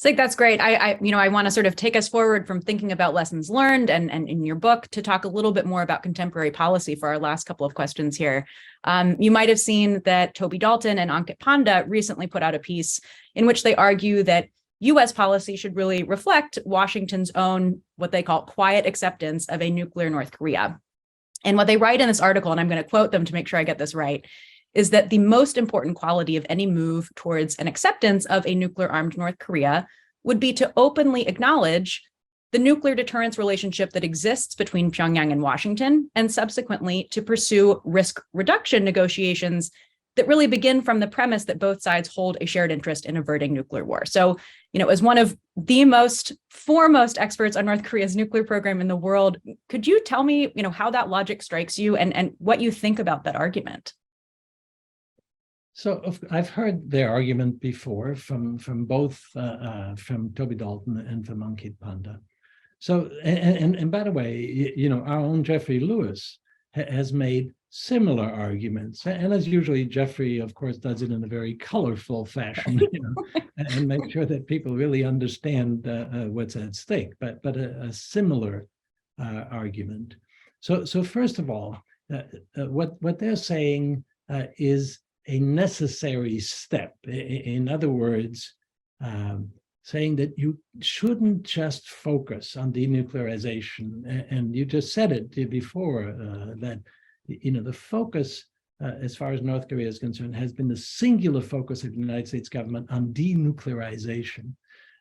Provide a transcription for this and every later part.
So I think that's great. I want to sort of take us forward from thinking about lessons learned and in your book to talk a little bit more about contemporary policy for our last couple of questions here. You might have seen that Toby Dalton and Ankit Panda recently put out a piece in which they argue that US policy should really reflect Washington's own, what they call quiet acceptance of a nuclear North Korea. And what they write in this article, and I'm going to quote them to make sure I get this right, is that the most important quality of any move towards an acceptance of a nuclear-armed North Korea would be to openly acknowledge the nuclear deterrence relationship that exists between Pyongyang and Washington, and subsequently to pursue risk reduction negotiations that really begin from the premise that both sides hold a shared interest in averting nuclear war. So, as one of the most foremost experts on North Korea's nuclear program in the world, could you tell me, how that logic strikes you and what you think about that argument? So I've heard their argument before from both from Toby Dalton and from Ankit Panda. So and by the way, our own Jeffrey Lewis has made similar arguments, and as usually Jeffrey, of course, does it in a very colorful fashion, and make sure that people really understand what's at stake. But a similar argument. So first of all, what they're saying is a necessary step. In other words, saying that you shouldn't just focus on denuclearization. And you just said it before, that the focus, as far as North Korea is concerned, has been the singular focus of the United States government on denuclearization.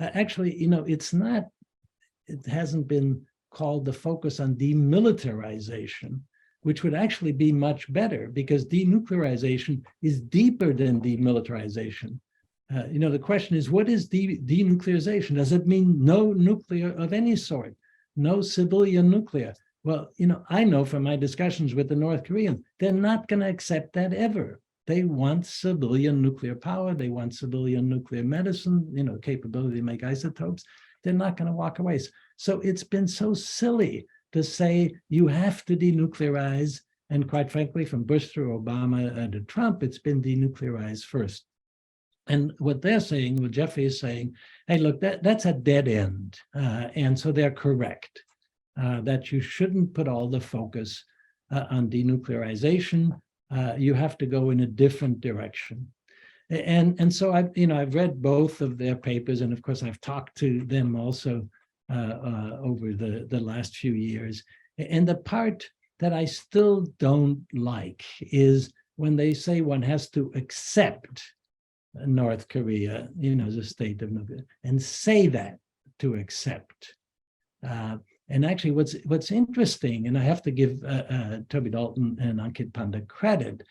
Actually, it hasn't been called the focus on demilitarization, which would actually be much better, because denuclearization is deeper than demilitarization. The question is, what is denuclearization? Does it mean no nuclear of any sort, no civilian nuclear? Well, I know from my discussions with the North Koreans, they're not going to accept that ever. They want civilian nuclear power. They want civilian nuclear medicine, capability to make isotopes. They're not going to walk away. So it's been so silly to say you have to denuclearize. And quite frankly, from Bush through Obama to Trump, it's been denuclearized first. And what they're saying, what Jeffrey is saying, hey, look, that's a dead end. And so they're correct that you shouldn't put all the focus on denuclearization. You have to go in a different direction. And so I've read both of their papers, and of course I've talked to them also over the last few years. And the part that I still don't like is when they say one has to accept North Korea, as a state of nuclear, and say that to accept. And actually, what's interesting, and I have to give Toby Dalton and Ankit Panda credit,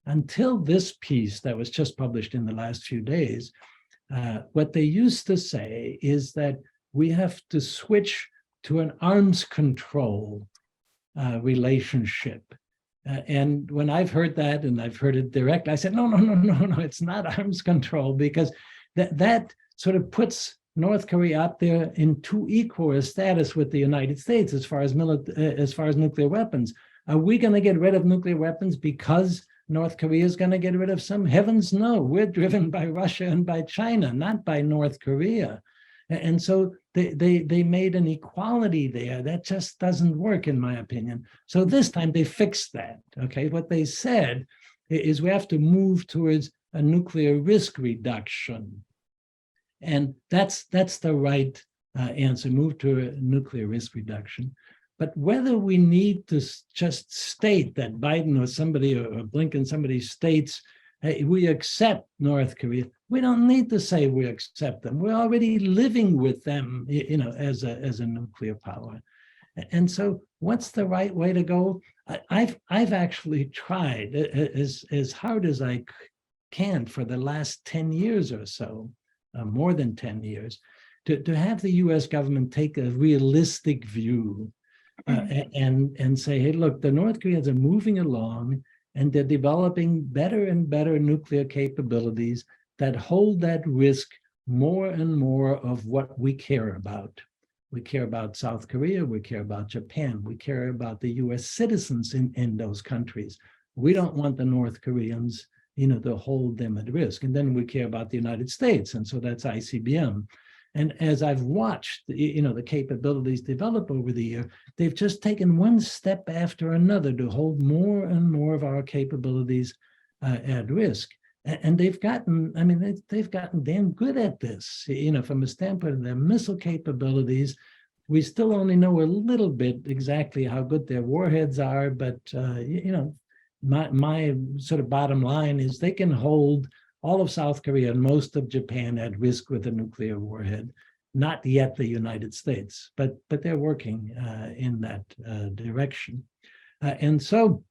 until this piece that was just published in the last few days, what they used to say is that we have to switch to an arms control relationship. And when I've heard that, and I've heard it direct, I said, no, it's not arms control, because that sort of puts North Korea up there in too equal a status with the United States as far as nuclear weapons. Are we going to get rid of nuclear weapons because North Korea is going to get rid of some? Heavens no, we're driven by Russia and by China, not by North Korea. And so they made an equality there that just doesn't work, in my opinion. So this time they fixed that. Okay, what they said is we have to move towards a nuclear risk reduction, and that's the right answer. Move to a nuclear risk reduction. But whether we need to just state that Biden or somebody or Blinken, somebody states, hey, we accept North Korea. We don't need to say we accept them. We're already living with them, as a nuclear power. And so, what's the right way to go? I've actually tried as hard as I can for the last 10 years or so, more than 10 years, to have the U.S. government take a realistic view and say, hey, look, the North Koreans are moving along, and they're developing better and better nuclear capabilities that hold that risk more and more of what we care about. We care about South Korea, we care about Japan, we care about the US citizens in those countries. We don't want the North Koreans, to hold them at risk. And then we care about the United States, and so that's ICBM. And as I've watched, the capabilities develop over the year, they've just taken one step after another to hold more and more of our capabilities at risk. And they've gotten damn good at this. From a standpoint of their missile capabilities, we still only know a little bit exactly how good their warheads are, but my sort of bottom line is they can hold all of South Korea and most of Japan at risk with a nuclear warhead. Not yet the United States, but they're working in that direction. And so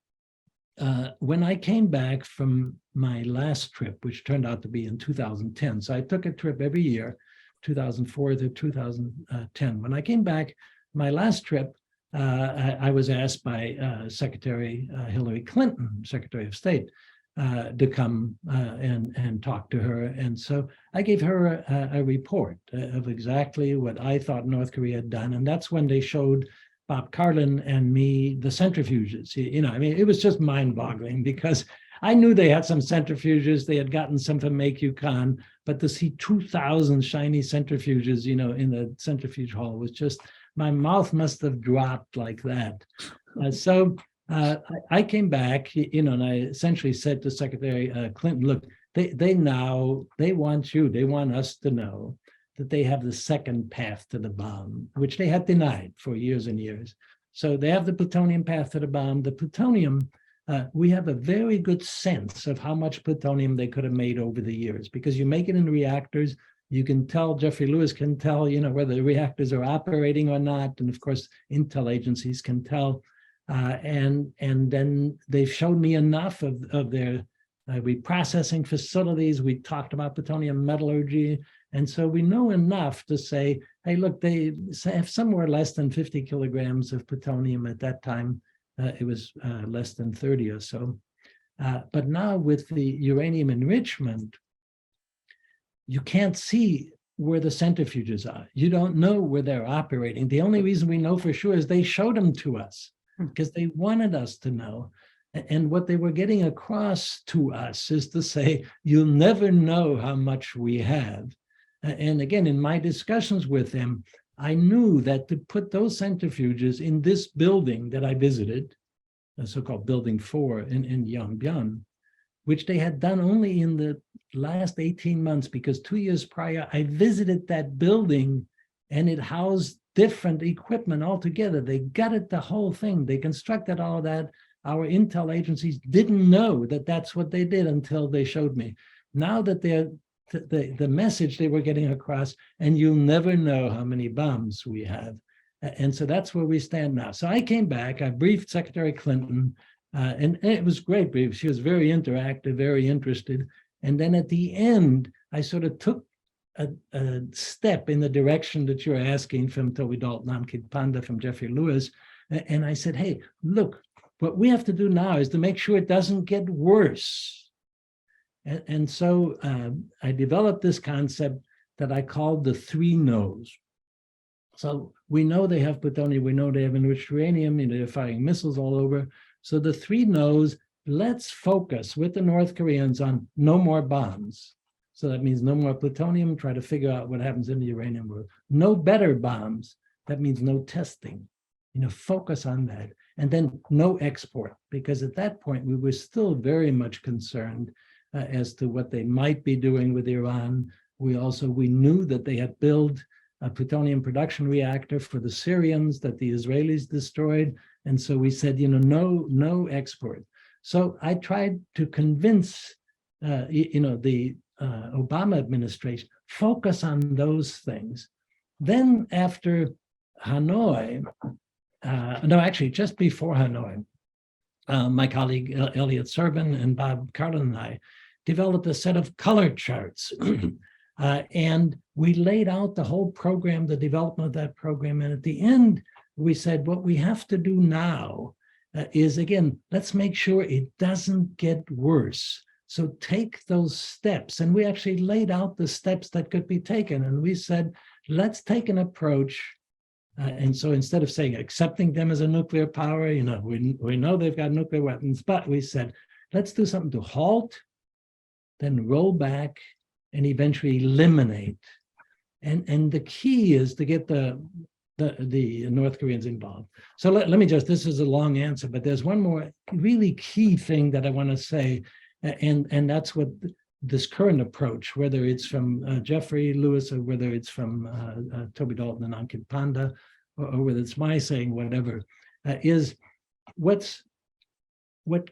when I came back from my last trip, which turned out to be in 2010, so I took a trip every year, 2004 to 2010. When I came back, my last trip, I was asked by Secretary Hillary Clinton, Secretary of State, to come and talk to her. And so I gave her a report of exactly what I thought North Korea had done. And that's when they showed Bob Carlin and me the centrifuges. It was just mind-boggling because I knew they had some centrifuges. They had gotten some from Yukon, but to see 2,000 shiny centrifuges, in the centrifuge hall was just, my mouth must have dropped like that. So I came back, and I essentially said to Secretary Clinton, look, they want us to know that they have the second path to the bomb, which they had denied for years and years. So they have the plutonium path to the bomb. The plutonium, we have a very good sense of how much plutonium they could have made over the years, because you make it in reactors, you can tell, Jeffrey Lewis can tell, whether the reactors are operating or not. And of course, intel agencies can tell. And then they've showed me enough of their reprocessing facilities. We talked about plutonium metallurgy. And so we know enough to say, hey, look, they have somewhere less than 50 kilograms of plutonium at that time. It was less than 30 or so. But now with the uranium enrichment, you can't see where the centrifuges are. You don't know where they're operating. The only reason we know for sure is they showed them to us because they wanted us to know. And what they were getting across to us is to say, you'll never know how much we have. And again, in my discussions with them, I knew that to put those centrifuges in this building that I visited, the so-called Building 4 in Yongbyon, which they had done only in the last 18 months, because 2 years prior, I visited that building and it housed different equipment altogether. They gutted the whole thing. They constructed all of that. Our intel agencies didn't know that that's what they did until they showed me. Now that the message they were getting across, and you'll never know how many bombs we have. And so that's where we stand now. So I came back, I briefed Secretary Clinton, and it was great brief. She was very interactive, very interested. And then at the end, I sort of took a step in the direction that you're asking from Toby Dalton, Namkit Panda, from Jeffrey Lewis. And I said, hey, look, what we have to do now is to make sure it doesn't get worse. And so I developed this concept that I called the 3 no's. So we know they have plutonium, we know they have enriched uranium, they're firing missiles all over. So the 3 no's, let's focus with the North Koreans on no more bombs. So that means no more plutonium, try to figure out what happens in the uranium world. No better bombs, that means no testing. Focus on that. And then no export, because at that point we were still very much concerned as to what they might be doing with Iran. We knew that they had built a plutonium production reactor for the Syrians that the Israelis destroyed. And so we said, no export. So I tried to convince, the Obama administration, focus on those things. Then after Hanoi, just before Hanoi, my colleague Elliot Serban and Bob Carlin and I developed a set of color charts. And we laid out the whole program, the development of that program. And at the end, we said, what we have to do now is, again, let's make sure it doesn't get worse. So take those steps. And we actually laid out the steps that could be taken. And we said, let's take an approach. And so instead of saying accepting them as a nuclear power, we know they've got nuclear weapons, but we said, let's do something to halt, then roll back, and eventually eliminate. And the key is to get the North Koreans involved. So let me just, this is a long answer, but there's one more really key thing that I want to say, and that's what this current approach, whether it's from Jeffrey Lewis or whether it's from Toby Dalton and Ankit Panda, or whether it's my saying, whatever, is what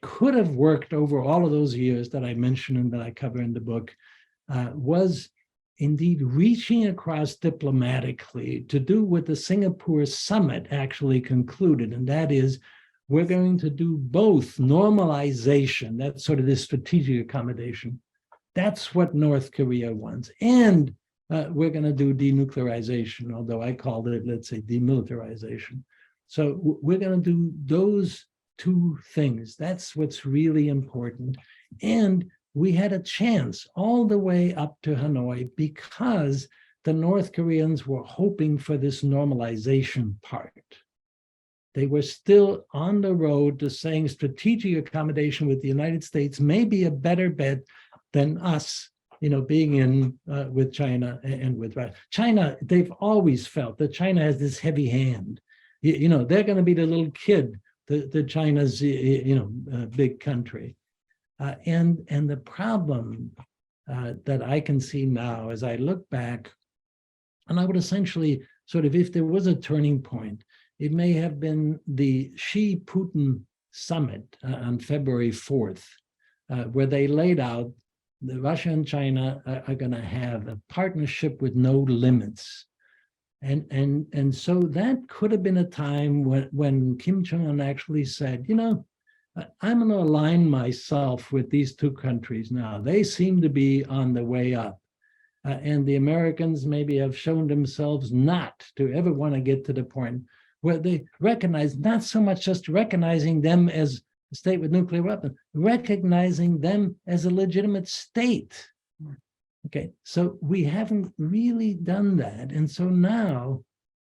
could have worked over all of those years that I mentioned and that I cover in the book was indeed reaching across diplomatically to do what the Singapore summit actually concluded, and that is we're going to do both normalization, that's sort of this strategic accommodation. That's what North Korea wants. And we're going to do denuclearization, although I called it, let's say, demilitarization. So we're going to do those two things. That's what's really important. And we had a chance all the way up to Hanoi because the North Koreans were hoping for this normalization part. They were still on the road to saying strategic accommodation with the United States may be a better bet than us, being in with China and with Russia. China, they've always felt that China has this heavy hand. They're going to be the little kid, the China's, big country. And the problem that I can see now as I look back, and I would essentially sort of, if there was a turning point, it may have been the Xi-Putin summit on February 4th, where they laid out that Russia and China are going to have a partnership with no limits. And so that could have been a time when Kim Jong-un actually said, I'm going to align myself with these two countries now. They seem to be on the way up. And the Americans maybe have shown themselves not to ever want to get to the point where they recognize, not so much just recognizing them as a state with nuclear weapons, recognizing them as a legitimate state. Okay, so we haven't really done that. And so now,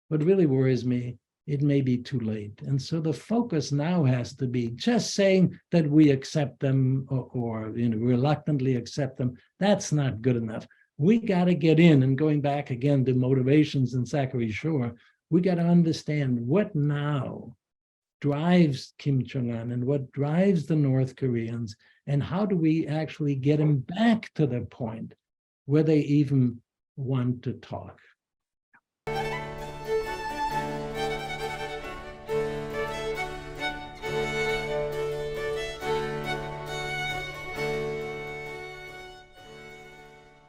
what really worries me, it may be too late. And so the focus now has to be just saying that we accept them or reluctantly accept them. That's not good enough. We got to get in, and going back again to motivations in Zachary Shore, we got to understand what now drives Kim Jong-un and what drives the North Koreans, and how do we actually get them back to the point where they even want to talk.